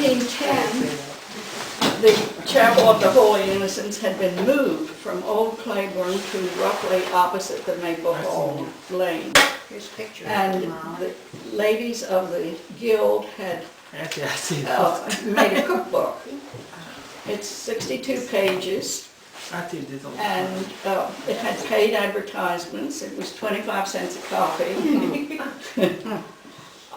1910, the Chapel of the Holy Innocents had been moved from Old Claiborne to roughly opposite the Maple Hall Lane. Here's a picture. And the ladies of the guild had Actually, I see that. made a cookbook. It's 62 pages, I think this one. and it had paid advertisements. It was 25 cents a copy.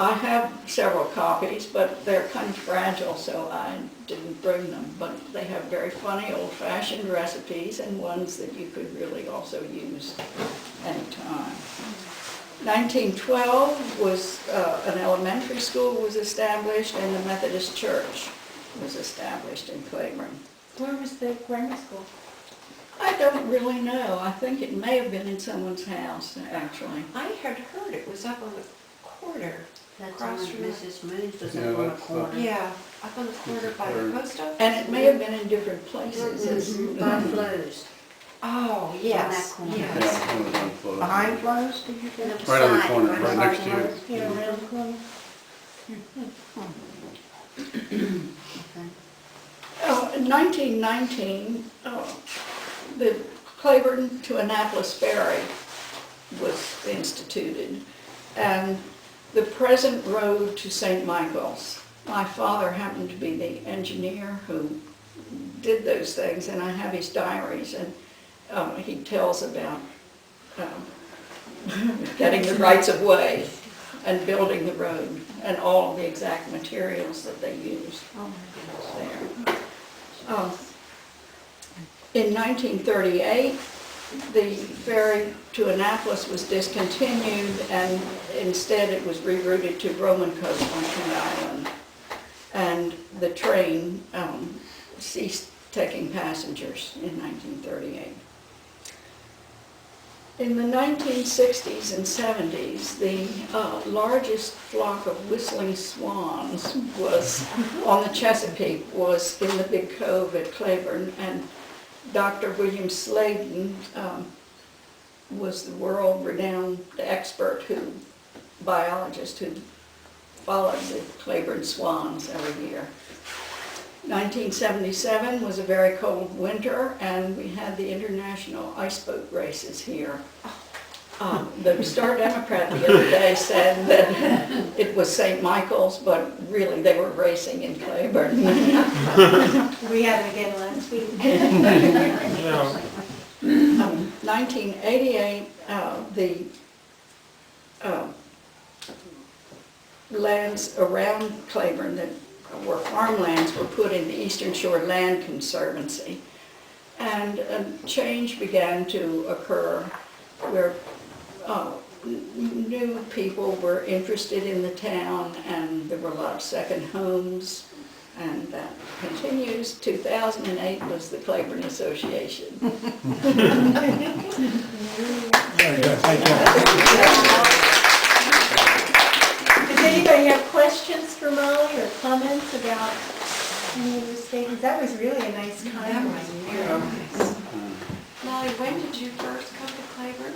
I have several copies, but they're kind of fragile, so I didn't bring them. But they have very funny old-fashioned recipes and ones that you could really also use anytime. 1912 was an elementary school was established, and the Methodist Church was established in Claiborne. Where was the grammar school? I don't really know. I think it may have been in someone's house, actually. I had heard it was up on the corner. That's on Across from Mrs. Moon's was Yeah, up on the that's, corner. Yeah, up on the corner by the post office. And it may have been in different places. By Flo's. Oh, yes, corner. Yeah, yes. one was on Flo's. Behind Flo's, did you say? Right on the corner, right next to it. Yeah, around the corner. In 1919, the Claiborne to Annapolis Ferry was instituted, and the present road to St. Michael's. My father happened to be the engineer who did those things, and I have his diaries, and he tells about getting the rights of way and building the road and all of the exact materials that they used there. In 1938, the ferry to Annapolis was discontinued, and instead it was rerouted to Roman Coast on King Island. And the train ceased taking passengers in 1938. In the 1960s and 70s, the largest flock of whistling swans was on the Chesapeake, was in the Big Cove at Claiborne, and Dr. William Sladen was the world-renowned expert biologist who followed the Claiborne swans every year. 1977 was a very cold winter, and we had the international ice boat races here. The Star Democrat the other day said that it was St. Michael's, but really they were racing in Claiborne. We had it again last week. 1988, the lands around Claiborne that were farmlands were put in the Eastern Shore Land Conservancy, and a change began to occur where new people were interested in the town, and there were a lot of second homes, and that continues. 2008 was the Claiborne Association. Very good, thank you. Does anybody have questions for Molly or comments about any of the statements? That was really a nice That time. was very nice. Molly, when did you first come to Claiborne?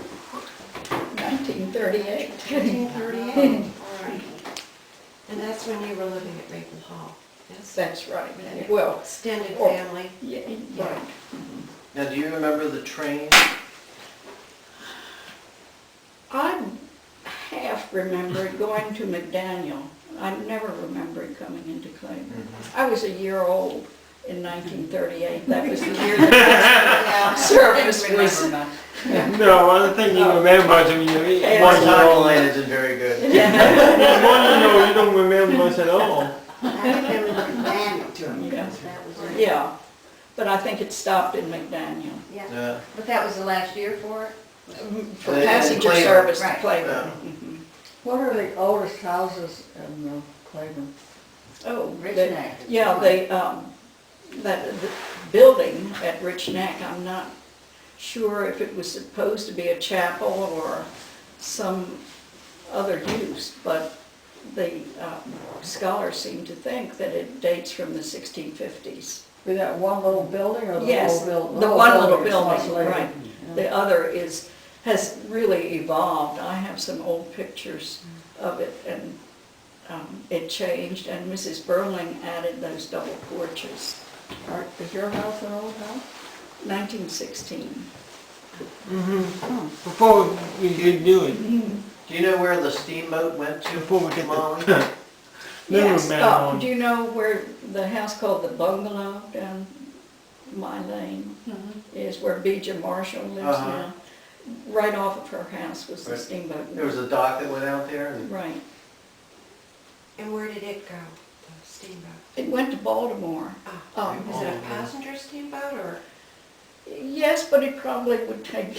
1938. 1938. All right. And that's when you were living at Maple Hall. Yes. That's right. Well, Extended or- family. yeah, right. Now, do you remember the train? I half remember it going to McDaniel. I never remember it coming into Claiborne. I was a year old in 1938. That was the year that service was. No, I don't think you remember. I mean, Yeah, My one year old. timeline isn't very good. One year old, you don't remember much at all. I remember the Daniel took Yeah. that was it. Yeah, but I think it stopped in McDaniel Yeah, Yeah. but that was the last year for it? for And passenger Claiborne. service to Right. Claiborne. Yeah. Mhm. What are the oldest houses in Claiborne? Oh, Rich the- Neck. yeah, the building at Rich Neck, I'm not sure if it was supposed to be a chapel or some other use, but the scholars seem to think that it dates from the 1650s. Be that one little building or the Yes, whole building? the whole one little is much building, later. right. Yeah. The other has really evolved. I have some old pictures of it, and it changed, and Mrs. Burling added those double porches. Is your house an old house? 1916. Before we do it, Do you know where the steamboat went to, before we get Molly? the. Yes, Man do you know where the house called the Bungalow down my lane is, where Bija Marshall lives Uh-huh. now? Right off of her house was the Right. steamboat. There was a dock that went out there and Right. And where did it go, the steamboat? It went to Baltimore. Oh, is it a passenger steamboat or? Yes, but it probably would take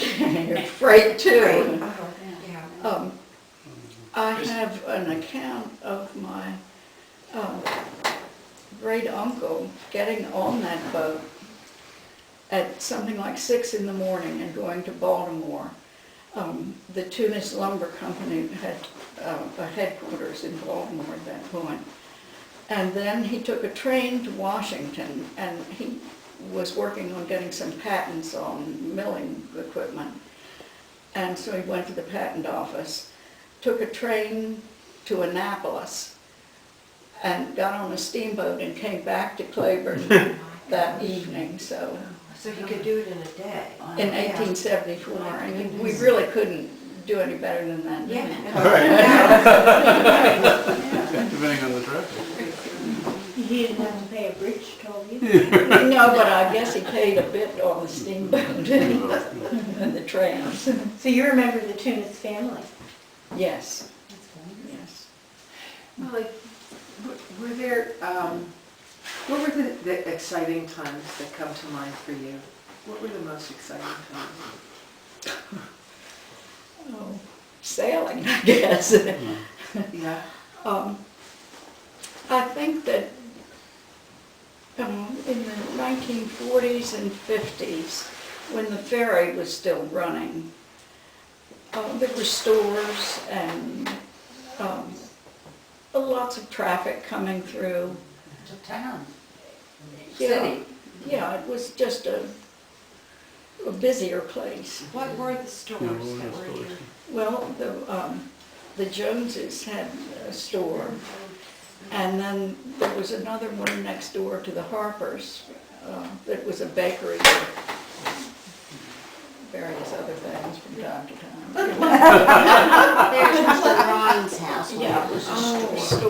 freight too. Oh, yeah. I have an account of my great uncle getting on that boat at something like 6 in the morning and going to Baltimore. The Tunis Lumber Company had a headquarters in Baltimore at that point. And then he took a train to Washington, and he was working on getting some patents on milling equipment. And so he went to the patent office, took a train to Annapolis, and got on a steamboat and came back to Claiborne that evening, so, So you could do it in a day? in 1874. And we really couldn't do any better than that. Depending on the traffic. He didn't have to pay a bridge toll either. No, but I guess he paid a bit on the steamboat and the trains. So you remember the Tunis family? Yes, That's wonderful. yes. Molly, were there, what were the exciting times that come to mind for you? What were the most exciting times? Oh, sailing, I guess. Yeah, I think that in the 1940s and 50s, when the ferry was still running, there were stores and lots of traffic coming through. It's a town. Yeah, City. yeah, it was just a busier place. What were the stores that were here? Well, the Joneses had a store, and then there was another one next door to the Harpers that was a bakery with various other things from time to time. There's Mr. Ron's house. Yeah, it was a store.